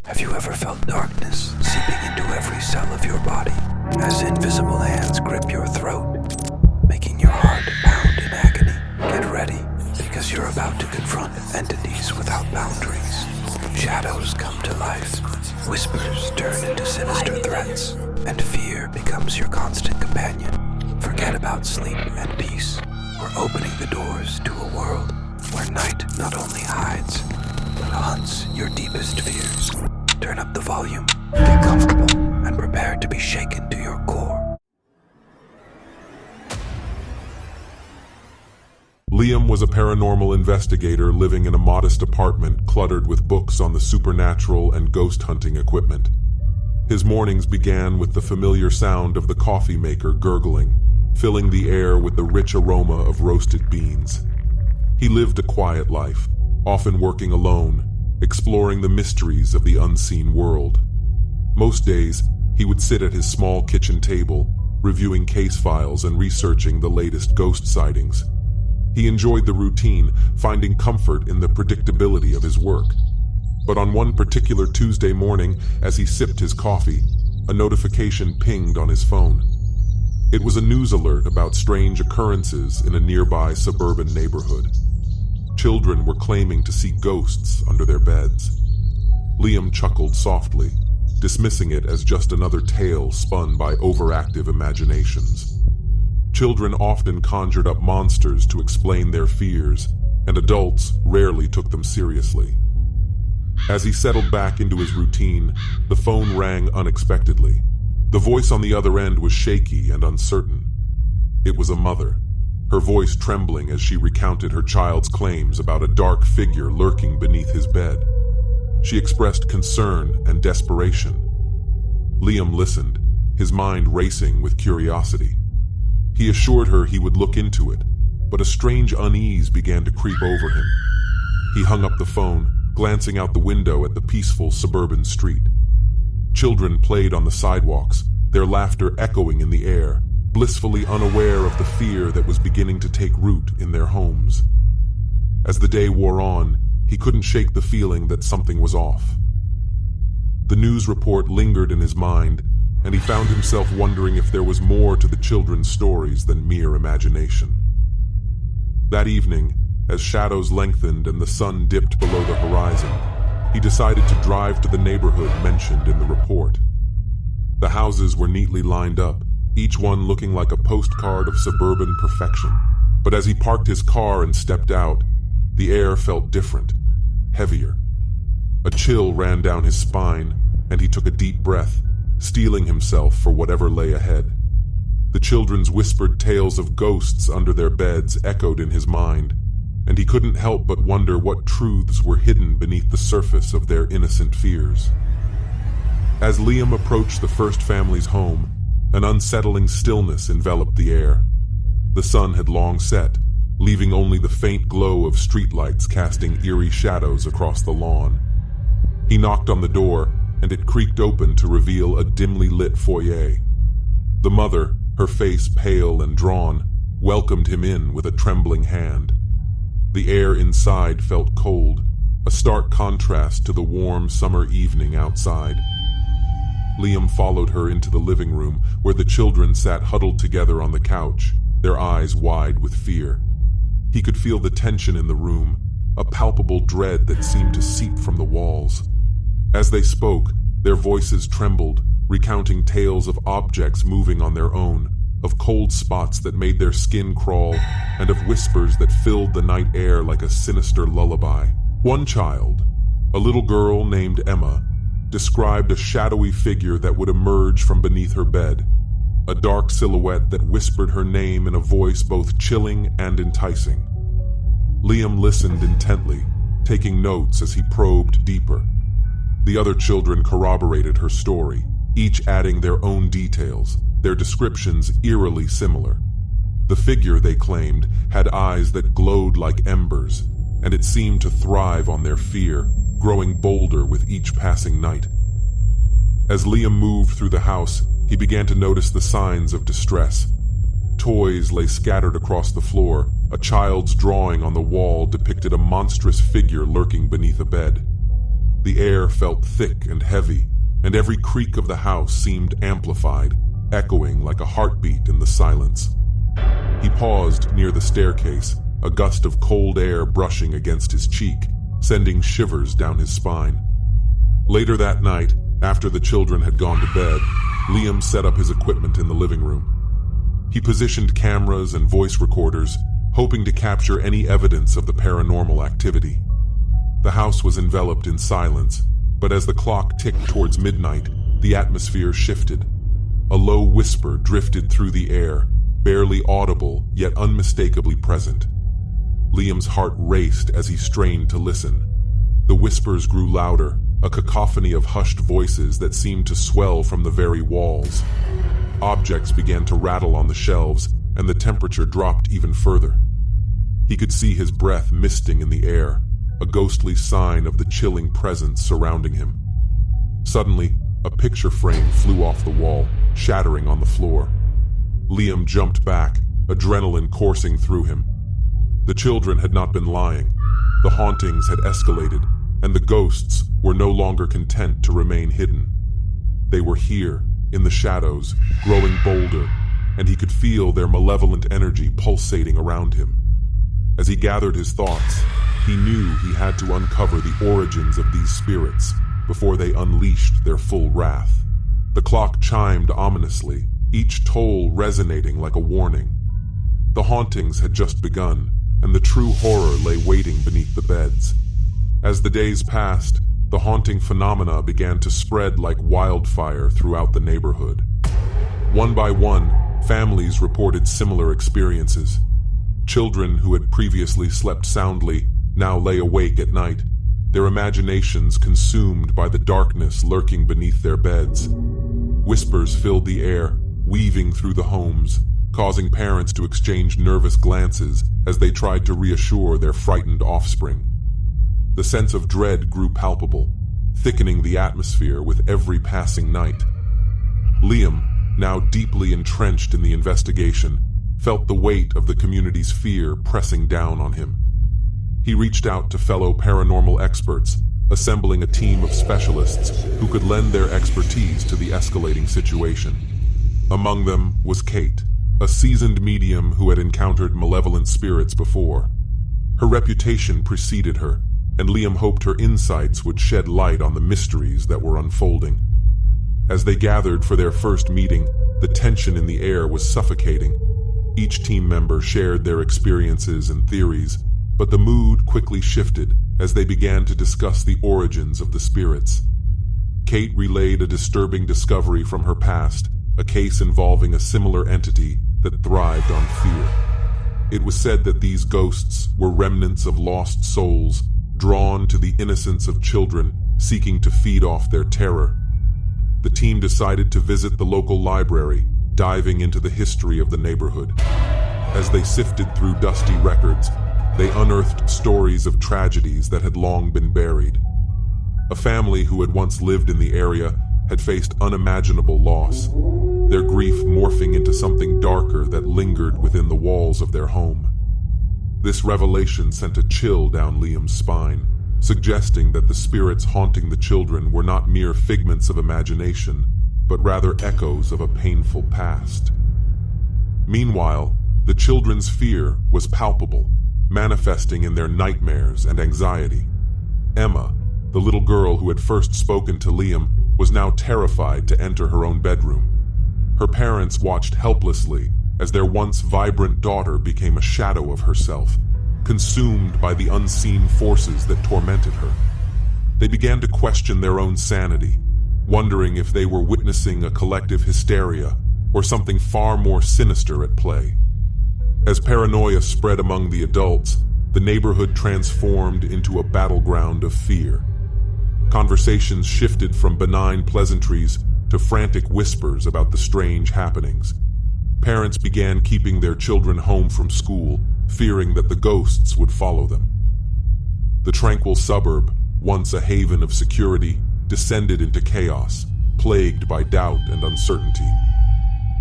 Have you ever felt darkness seeping into every cell of your body as invisible hands grip your throat, making your heart pound in agony? Get ready, because you're about to confront entities without boundaries. Shadows come to life, whispers turn into sinister threats, and fear becomes your constant companion. Forget about sleep and peace. We're opening the doors to a world where night not only hides, but hunts your deepest fears. Turn up the volume, get comfortable, and prepare to be shaken to your core. Liam was a paranormal investigator living in a modest apartment cluttered with books on the supernatural and ghost hunting equipment. His mornings began with the familiar sound of the coffee maker gurgling, filling the air with the rich aroma of roasted beans. He lived a quiet life, often working alone, exploring the mysteries of the unseen world. Most days, he would sit at his small kitchen table, reviewing case files and researching the latest ghost sightings. He enjoyed the routine, finding comfort in the predictability of his work. But on one particular Tuesday morning, as he sipped his coffee, a notification pinged on his phone. It was a news alert about strange occurrences in a nearby suburban neighborhood. Children were claiming to see ghosts under their beds. Liam chuckled softly, dismissing it as just another tale spun by overactive imaginations. Children often conjured up monsters to explain their fears, and adults rarely took them seriously. As he settled back into his routine, the phone rang unexpectedly. The voice on the other end was shaky and uncertain. It was a mother, her voice trembling as she recounted her child's claims about a dark figure lurking beneath his bed. She expressed concern and desperation. Liam listened, his mind racing with curiosity. He assured her he would look into it, but a strange unease began to creep over him. He hung up the phone, glancing out the window at the peaceful suburban street. Children played on the sidewalks, their laughter echoing in the air, blissfully unaware of the fear that was beginning to take root in their homes. As the day wore on, he couldn't shake the feeling that something was off. The news report lingered in his mind, and he found himself wondering if there was more to the children's stories than mere imagination. That evening, as shadows lengthened and the sun dipped below the horizon, he decided to drive to the neighborhood mentioned in the report. The houses were neatly lined up, each one looking like a postcard of suburban perfection. But as he parked his car and stepped out, the air felt different, heavier. A chill ran down his spine, and he took a deep breath, steeling himself for whatever lay ahead. The children's whispered tales of ghosts under their beds echoed in his mind, and he couldn't help but wonder what truths were hidden beneath the surface of their innocent fears. As Liam approached the first family's home, an unsettling stillness enveloped the air. The sun had long set, leaving only the faint glow of streetlights casting eerie shadows across the lawn. He knocked on the door, and it creaked open to reveal a dimly lit foyer. The mother, her face pale and drawn, welcomed him in with a trembling hand. The air inside felt cold, a stark contrast to the warm summer evening outside. Liam followed her into the living room, where the children sat huddled together on the couch, their eyes wide with fear. He could feel the tension in the room, a palpable dread that seemed to seep from the walls. As they spoke, their voices trembled, recounting tales of objects moving on their own, of cold spots that made their skin crawl, and of whispers that filled the night air like a sinister lullaby. One child, a little girl named Emma, described a shadowy figure that would emerge from beneath her bed, a dark silhouette that whispered her name in a voice both chilling and enticing. Liam listened intently, taking notes as he probed deeper. The other children corroborated her story, each adding their own details, their descriptions eerily similar. The figure, they claimed, had eyes that glowed like embers, and it seemed to thrive on their fear, growing bolder with each passing night. As Liam moved through the house, he began to notice the signs of distress. Toys lay scattered across the floor. A child's drawing on the wall depicted a monstrous figure lurking beneath a bed. The air felt thick and heavy, and every creak of the house seemed amplified, echoing like a heartbeat in the silence. He paused near the staircase, a gust of cold air brushing against his cheek, sending shivers down his spine. Later that night, after the children had gone to bed, Liam set up his equipment in the living room. He positioned cameras and voice recorders, hoping to capture any evidence of the paranormal activity. The house was enveloped in silence, but as the clock ticked towards midnight, the atmosphere shifted. A low whisper drifted through the air, barely audible yet unmistakably present. Liam's heart raced as he strained to listen. The whispers grew louder, a cacophony of hushed voices that seemed to swell from the very walls. Objects began to rattle on the shelves, and the temperature dropped even further. He could see his breath misting in the air, a ghostly sign of the chilling presence surrounding him. Suddenly, a picture frame flew off the wall, shattering on the floor. Liam jumped back, adrenaline coursing through him. The children had not been lying. The hauntings had escalated, and the ghosts were no longer content to remain hidden. They were here, in the shadows, growing bolder, and he could feel their malevolent energy pulsating around him. As he gathered his thoughts, he knew he had to uncover the origins of these spirits before they unleashed their full wrath. The clock chimed ominously, each toll resonating like a warning. The hauntings had just begun, and the true horror lay waiting beneath the beds. As the days passed, the haunting phenomena began to spread like wildfire throughout the neighborhood. One by one, families reported similar experiences. Children who had previously slept soundly now lay awake at night, their imaginations consumed by the darkness lurking beneath their beds. Whispers filled the air, weaving through the homes, causing parents to exchange nervous glances as they tried to reassure their frightened offspring. The sense of dread grew palpable, thickening the atmosphere with every passing night. Liam, now deeply entrenched in the investigation, felt the weight of the community's fear pressing down on him. He reached out to fellow paranormal experts, assembling a team of specialists who could lend their expertise to the escalating situation. Among them was Kate, a seasoned medium who had encountered malevolent spirits before. Her reputation preceded her, and Liam hoped her insights would shed light on the mysteries that were unfolding. As they gathered for their first meeting, the tension in the air was suffocating. Each team member shared their experiences and theories, but the mood quickly shifted as they began to discuss the origins of the spirits. Kate relayed a disturbing discovery from her past, a case involving a similar entity that thrived on fear. It was said that these ghosts were remnants of lost souls, drawn to the innocence of children seeking to feed off their terror. The team decided to visit the local library, diving into the history of the neighborhood. As they sifted through dusty records, they unearthed stories of tragedies that had long been buried. A family who had once lived in the area had faced unimaginable loss, their grief morphing into something darker that lingered within the walls of their home. This revelation sent a chill down Liam's spine, suggesting that the spirits haunting the children were not mere figments of imagination, but rather echoes of a painful past. Meanwhile, the children's fear was palpable, manifesting in their nightmares and anxiety. Emma, the little girl who had first spoken to Liam, was now terrified to enter her own bedroom. Her parents watched helplessly as their once vibrant daughter became a shadow of herself, consumed by the unseen forces that tormented her. They began to question their own sanity, wondering if they were witnessing a collective hysteria or something far more sinister at play. As paranoia spread among the adults, the neighborhood transformed into a battleground of fear. Conversations shifted from benign pleasantries to frantic whispers about the strange happenings. Parents began keeping their children home from school, fearing that the ghosts would follow them. The tranquil suburb, once a haven of security, descended into chaos, plagued by doubt and uncertainty.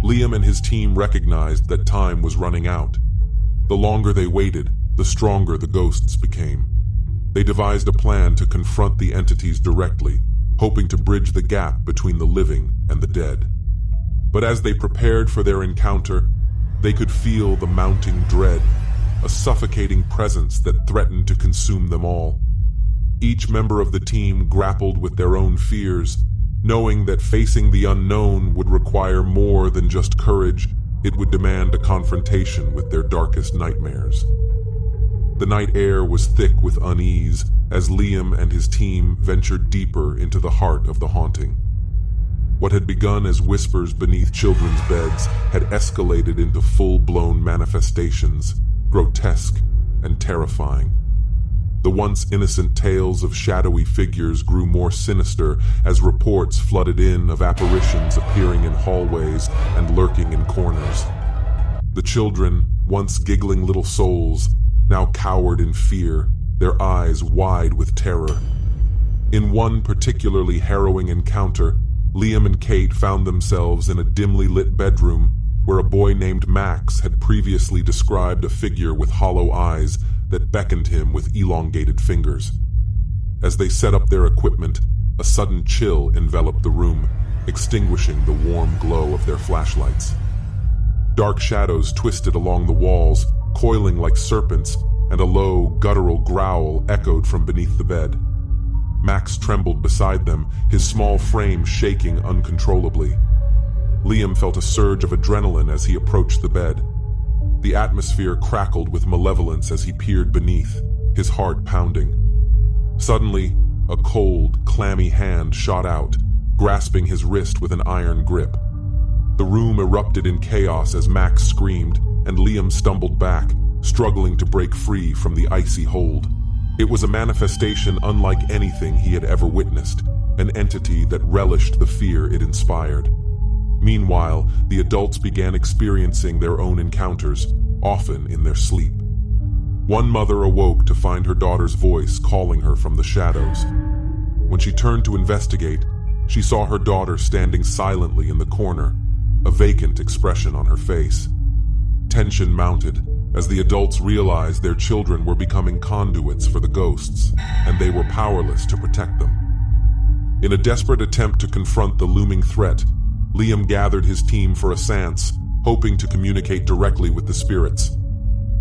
Liam and his team recognized that time was running out. The longer they waited, the stronger the ghosts became. They devised a plan to confront the entities directly, hoping to bridge the gap between the living and the dead. But as they prepared for their encounter, they could feel the mounting dread, a suffocating presence that threatened to consume them all. Each member of the team grappled with their own fears, knowing that facing the unknown would require more than just courage. It would demand a confrontation with their darkest nightmares. The night air was thick with unease as Liam and his team ventured deeper into the heart of the haunting. What had begun as whispers beneath children's beds had escalated into full-blown manifestations, grotesque and terrifying. The once innocent tales of shadowy figures grew more sinister as reports flooded in of apparitions appearing in hallways and lurking in corners. The children, once giggling little souls, now cowered in fear, their eyes wide with terror. In one particularly harrowing encounter, Liam and Kate found themselves in a dimly lit bedroom where a boy named Max had previously described a figure with hollow eyes that beckoned him with elongated fingers. As they set up their equipment, a sudden chill enveloped the room, extinguishing the warm glow of their flashlights. Dark shadows twisted along the walls, coiling like serpents, and a low, guttural growl echoed from beneath the bed. Max trembled beside them, his small frame shaking uncontrollably. Liam felt a surge of adrenaline as he approached the bed. The atmosphere crackled with malevolence as he peered beneath, his heart pounding. Suddenly, a cold, clammy hand shot out, grasping his wrist with an iron grip. The room erupted in chaos as Max screamed, and Liam stumbled back, struggling to break free from the icy hold. It was a manifestation unlike anything he had ever witnessed, an entity that relished the fear it inspired. Meanwhile, the adults began experiencing their own encounters, often in their sleep. One mother awoke to find her daughter's voice calling her from the shadows. When she turned to investigate, she saw her daughter standing silently in the corner, a vacant expression on her face. Tension mounted as the adults realized their children were becoming conduits for the ghosts, and they were powerless to protect them. In a desperate attempt to confront the looming threat, Liam gathered his team for a séance, hoping to communicate directly with the spirits.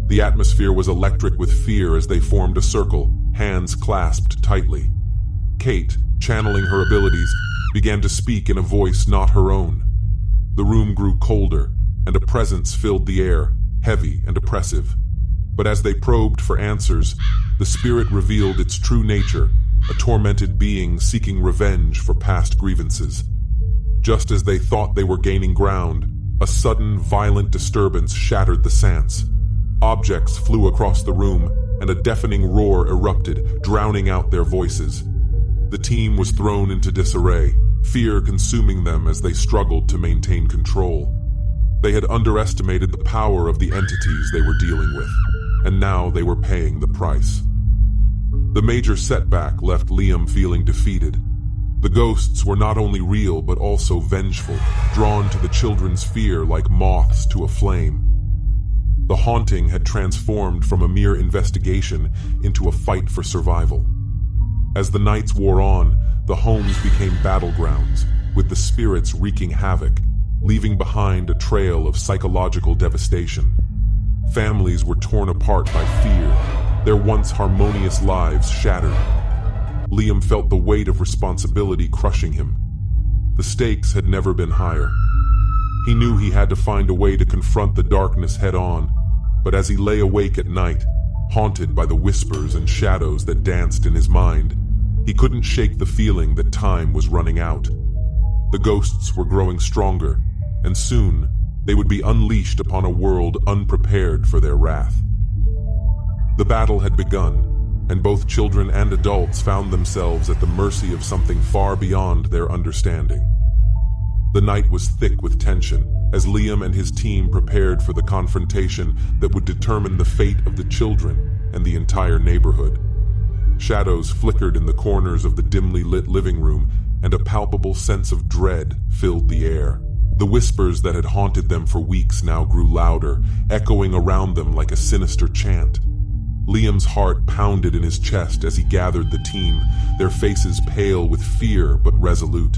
The atmosphere was electric with fear as they formed a circle, hands clasped tightly. Kate, channeling her abilities, began to speak in a voice not her own. The room grew colder, and a presence filled the air, heavy and oppressive. But as they probed for answers, the spirit revealed its true nature, a tormented being seeking revenge for past grievances. Just as they thought they were gaining ground, a sudden, violent disturbance shattered the séance. Objects flew across the room, and a deafening roar erupted, drowning out their voices. The team was thrown into disarray, fear consuming them as they struggled to maintain control. They had underestimated the power of the entities they were dealing with, and now they were paying the price. The major setback left Liam feeling defeated. The ghosts were not only real but also vengeful, drawn to the children's fear like moths to a flame. The haunting had transformed from a mere investigation into a fight for survival. As the nights wore on, the homes became battlegrounds, with the spirits wreaking havoc, leaving behind a trail of psychological devastation. Families were torn apart by fear, their once harmonious lives shattered. Liam felt the weight of responsibility crushing him. The stakes had never been higher. He knew he had to find a way to confront the darkness head-on, but as he lay awake at night, haunted by the whispers and shadows that danced in his mind, he couldn't shake the feeling that time was running out. The ghosts were growing stronger, and soon they would be unleashed upon a world unprepared for their wrath. The battle had begun, and both children and adults found themselves at the mercy of something far beyond their understanding. The night was thick with tension as Liam and his team prepared for the confrontation that would determine the fate of the children and the entire neighborhood. Shadows flickered in the corners of the dimly lit living room, and a palpable sense of dread filled the air. The whispers that had haunted them for weeks now grew louder, echoing around them like a sinister chant. Liam's heart pounded in his chest as he gathered the team, their faces pale with fear but resolute.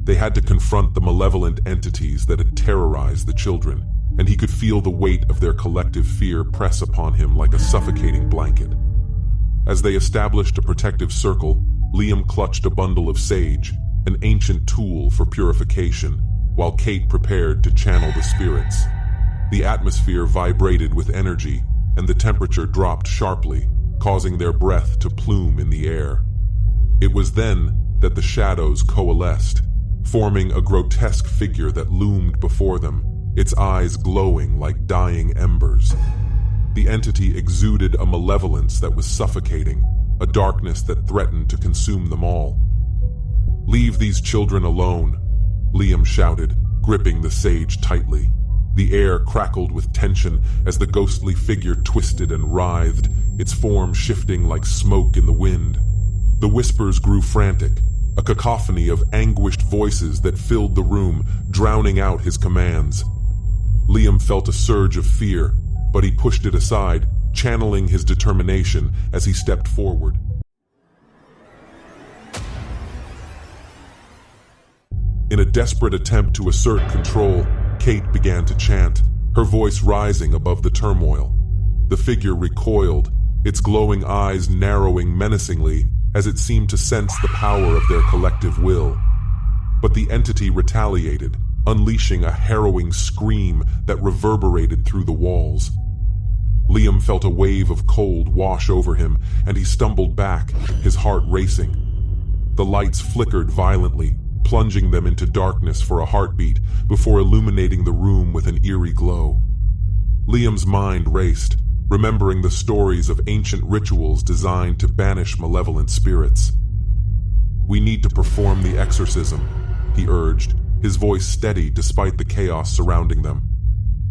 They had to confront the malevolent entities that had terrorized the children, and he could feel the weight of their collective fear press upon him like a suffocating blanket. As they established a protective circle, Liam clutched a bundle of sage, an ancient tool for purification, while Kate prepared to channel the spirits. The atmosphere vibrated with energy, and the temperature dropped sharply, causing their breath to plume in the air. It was then that the shadows coalesced, forming a grotesque figure that loomed before them, its eyes glowing like dying embers. The entity exuded a malevolence that was suffocating, a darkness that threatened to consume them all. "Leave these children alone," Liam shouted, gripping the sage tightly. The air crackled with tension as the ghostly figure twisted and writhed, its form shifting like smoke in the wind. The whispers grew frantic, a cacophony of anguished voices that filled the room, drowning out his commands. Liam felt a surge of fear, but he pushed it aside, channeling his determination as he stepped forward. In a desperate attempt to assert control, Kate began to chant, her voice rising above the turmoil. The figure recoiled, its glowing eyes narrowing menacingly as it seemed to sense the power of their collective will. But the entity retaliated, unleashing a harrowing scream that reverberated through the walls. Liam felt a wave of cold wash over him, and he stumbled back, his heart racing. The lights flickered violently, plunging them into darkness for a heartbeat before illuminating the room with an eerie glow. Liam's mind raced, remembering the stories of ancient rituals designed to banish malevolent spirits. "We need to perform the exorcism," he urged, his voice steady despite the chaos surrounding them.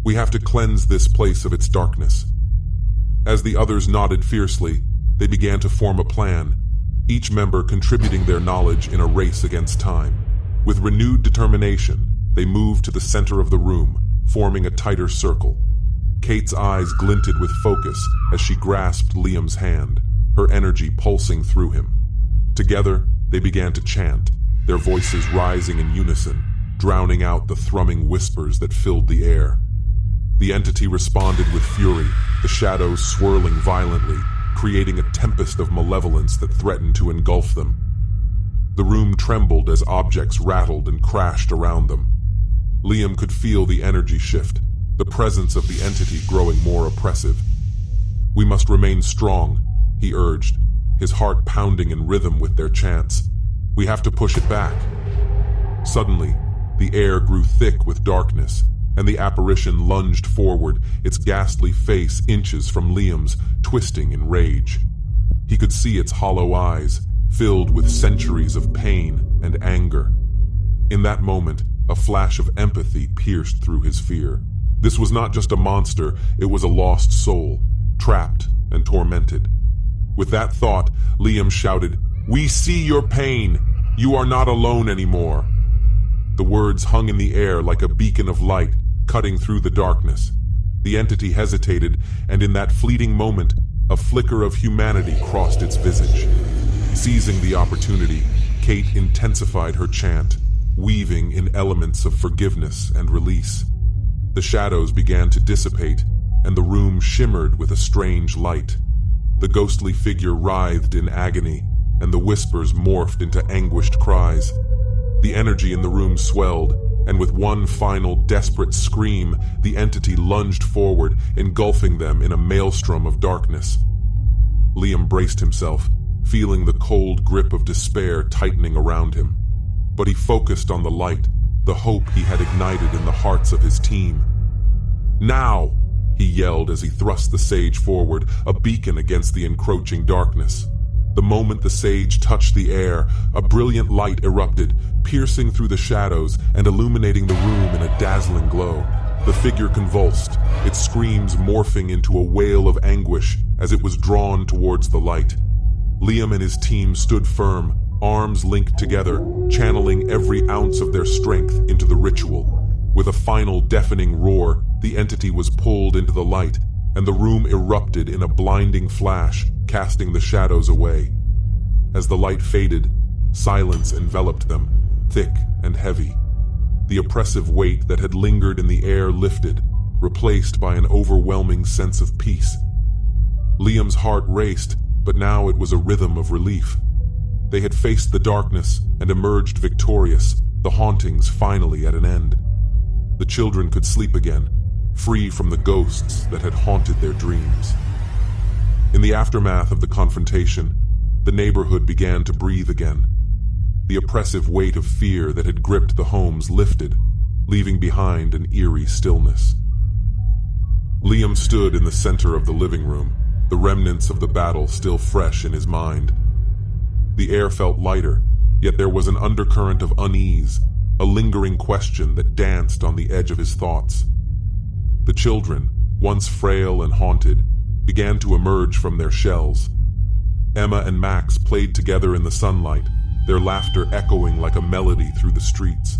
"We have to cleanse this place of its darkness." As the others nodded fiercely, they began to form a plan, each member contributing their knowledge in a race against time. With renewed determination, they moved to the center of the room, forming a tighter circle. Kate's eyes glinted with focus as she grasped Liam's hand, her energy pulsing through him. Together, they began to chant, their voices rising in unison, drowning out the thrumming whispers that filled the air. The entity responded with fury, the shadows swirling violently, creating a tempest of malevolence that threatened to engulf them. The room trembled as objects rattled and crashed around them. Liam could feel the energy shift, the presence of the entity growing more oppressive. "We must remain strong," he urged, his heart pounding in rhythm with their chants. "We have to push it back." Suddenly, the air grew thick with darkness, and the apparition lunged forward, its ghastly face inches from Liam's, twisting in rage. He could see its hollow eyes, filled with centuries of pain and anger. In that moment, a flash of empathy pierced through his fear. This was not just a monster, it was a lost soul, trapped and tormented. With that thought, Liam shouted, "We see your pain! You are not alone anymore!" The words hung in the air like a beacon of light, cutting through the darkness. The entity hesitated, and in that fleeting moment, a flicker of humanity crossed its visage. Seizing the opportunity, Kate intensified her chant, weaving in elements of forgiveness and release. The shadows began to dissipate, and the room shimmered with a strange light. The ghostly figure writhed in agony, and the whispers morphed into anguished cries. The energy in the room swelled, and with one final desperate scream, the entity lunged forward, engulfing them in a maelstrom of darkness. Liam braced himself, feeling the cold grip of despair tightening around him. But he focused on the light, the hope he had ignited in the hearts of his team. "Now!" he yelled as he thrust the sage forward, a beacon against the encroaching darkness. The moment the sage touched the air, a brilliant light erupted, piercing through the shadows and illuminating the room in a dazzling glow. The figure convulsed, its screams morphing into a wail of anguish as it was drawn towards the light. Liam and his team stood firm, arms linked together, channeling every ounce of their strength into the ritual. With a final deafening roar, the entity was pulled into the light, and the room erupted in a blinding flash, casting the shadows away. As the light faded, silence enveloped them, thick and heavy. The oppressive weight that had lingered in the air lifted, replaced by an overwhelming sense of peace. Liam's heart raced, but now it was a rhythm of relief. They had faced the darkness and emerged victorious, the hauntings finally at an end. The children could sleep again, free from the ghosts that had haunted their dreams. In the aftermath of the confrontation, the neighborhood began to breathe again. The oppressive weight of fear that had gripped the homes lifted, leaving behind an eerie stillness. Liam stood in the center of the living room, the remnants of the battle still fresh in his mind. The air felt lighter, yet there was an undercurrent of unease, a lingering question that danced on the edge of his thoughts. The children, once frail and haunted, began to emerge from their shells. Emma and Max played together in the sunlight, their laughter echoing like a melody through the streets.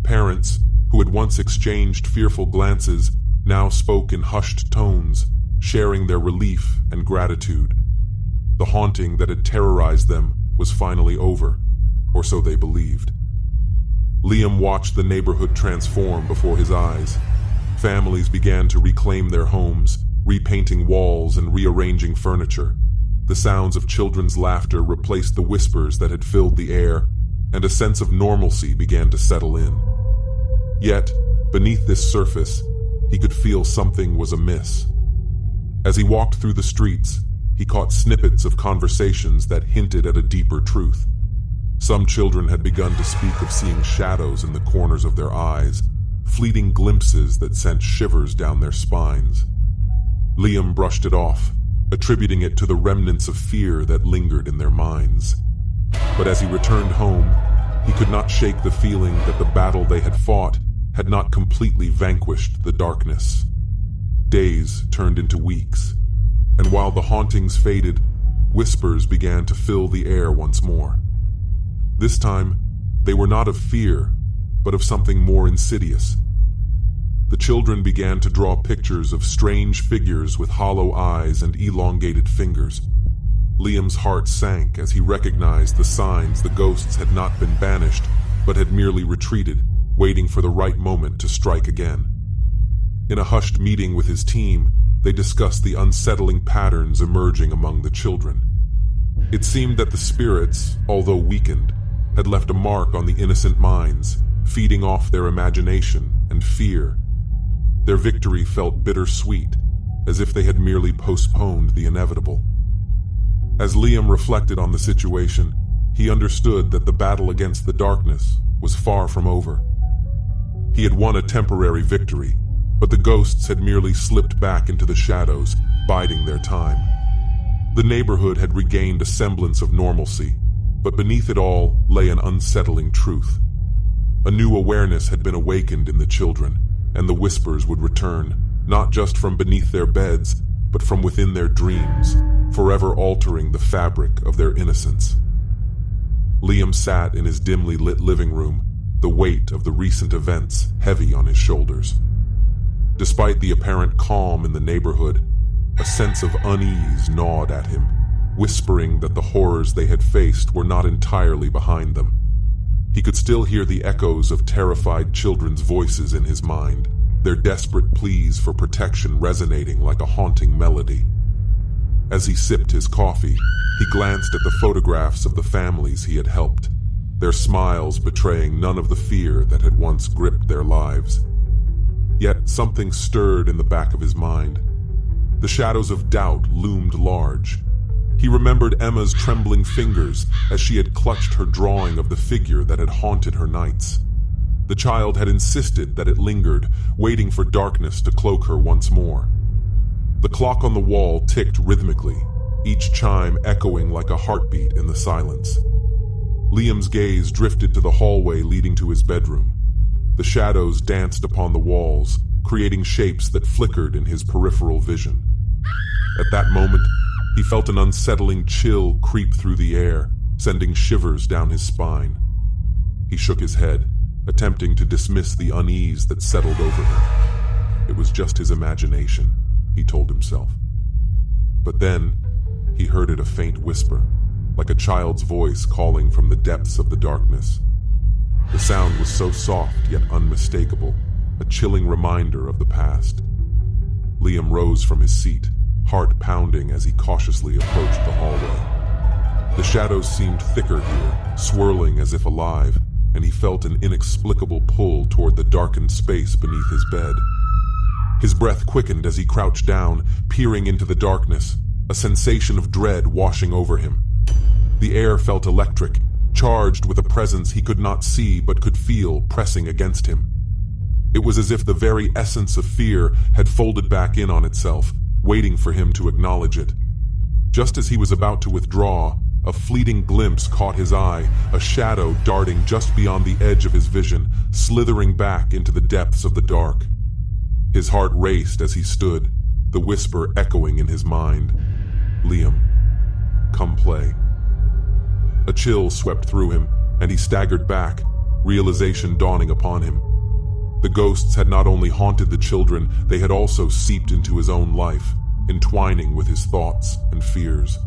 Parents, who had once exchanged fearful glances, now spoke in hushed tones, sharing their relief and gratitude. The haunting that had terrorized them was finally over, or so they believed. Liam watched the neighborhood transform before his eyes. Families began to reclaim their homes, repainting walls and rearranging furniture. The sounds of children's laughter replaced the whispers that had filled the air, and a sense of normalcy began to settle in. Yet, beneath this surface, he could feel something was amiss. As he walked through the streets, he caught snippets of conversations that hinted at a deeper truth. Some children had begun to speak of seeing shadows in the corners of their eyes, fleeting glimpses that sent shivers down their spines. Liam brushed it off, attributing it to the remnants of fear that lingered in their minds. But as he returned home, he could not shake the feeling that the battle they had fought had not completely vanquished the darkness. Days turned into weeks, and while the hauntings faded, whispers began to fill the air once more. This time, they were not of fear, but of something more insidious. The children began to draw pictures of strange figures with hollow eyes and elongated fingers. Liam's heart sank as he recognized the signs the ghosts had not been banished, but had merely retreated, waiting for the right moment to strike again. In a hushed meeting with his team, they discussed the unsettling patterns emerging among the children. It seemed that the spirits, although weakened, had left a mark on the innocent minds, feeding off their imagination and fear. Their victory felt bittersweet, as if they had merely postponed the inevitable. As Liam reflected on the situation, he understood that the battle against the darkness was far from over. He had won a temporary victory, but the ghosts had merely slipped back into the shadows, biding their time. The neighborhood had regained a semblance of normalcy, but beneath it all lay an unsettling truth. A new awareness had been awakened in the children, and the whispers would return, not just from beneath their beds, but from within their dreams, forever altering the fabric of their innocence. Liam sat in his dimly lit living room, the weight of the recent events heavy on his shoulders. Despite the apparent calm in the neighborhood, a sense of unease gnawed at him, whispering that the horrors they had faced were not entirely behind them. He could still hear the echoes of terrified children's voices in his mind, their desperate pleas for protection resonating like a haunting melody. As he sipped his coffee, he glanced at the photographs of the families he had helped, their smiles betraying none of the fear that had once gripped their lives. Yet something stirred in the back of his mind. The shadows of doubt loomed large. He remembered Emma's trembling fingers as she had clutched her drawing of the figure that had haunted her nights. The child had insisted that it lingered, waiting for darkness to cloak her once more. The clock on the wall ticked rhythmically, each chime echoing like a heartbeat in the silence. Liam's gaze drifted to the hallway leading to his bedroom. The shadows danced upon the walls, creating shapes that flickered in his peripheral vision. At that moment, he felt an unsettling chill creep through the air, sending shivers down his spine. He shook his head, attempting to dismiss the unease that settled over him. It was just his imagination. he told himself. But then, he heard it a faint whisper, like a child's voice calling from the depths of the darkness. The sound was so soft yet unmistakable, a chilling reminder of the past. Liam rose from his seat, heart pounding as he cautiously approached the hallway. The shadows seemed thicker here, swirling as if alive, and he felt an inexplicable pull toward the darkened space beneath his bed. His breath quickened as he crouched down, peering into the darkness, a sensation of dread washing over him. The air felt electric, charged with a presence he could not see but could feel pressing against him. It was as if the very essence of fear had folded back in on itself, waiting for him to acknowledge it. Just as he was about to withdraw, a fleeting glimpse caught his eye, a shadow darting just beyond the edge of his vision, slithering back into the depths of the dark. His heart raced as he stood, the whisper echoing in his mind. Liam, come play. A chill swept through him, and he staggered back, realization dawning upon him. The ghosts had not only haunted the children, they had also seeped into his own life, entwining with his thoughts and fears.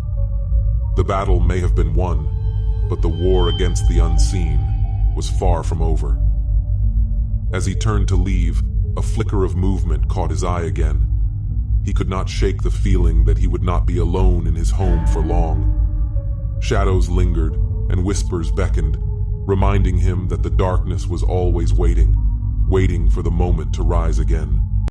The battle may have been won, but the war against the unseen was far from over. As he turned to leave, a flicker of movement caught his eye again. He could not shake the feeling that he would not be alone in his home for long. Shadows lingered, and whispers beckoned, reminding him that the darkness was always waiting for the moment to rise again.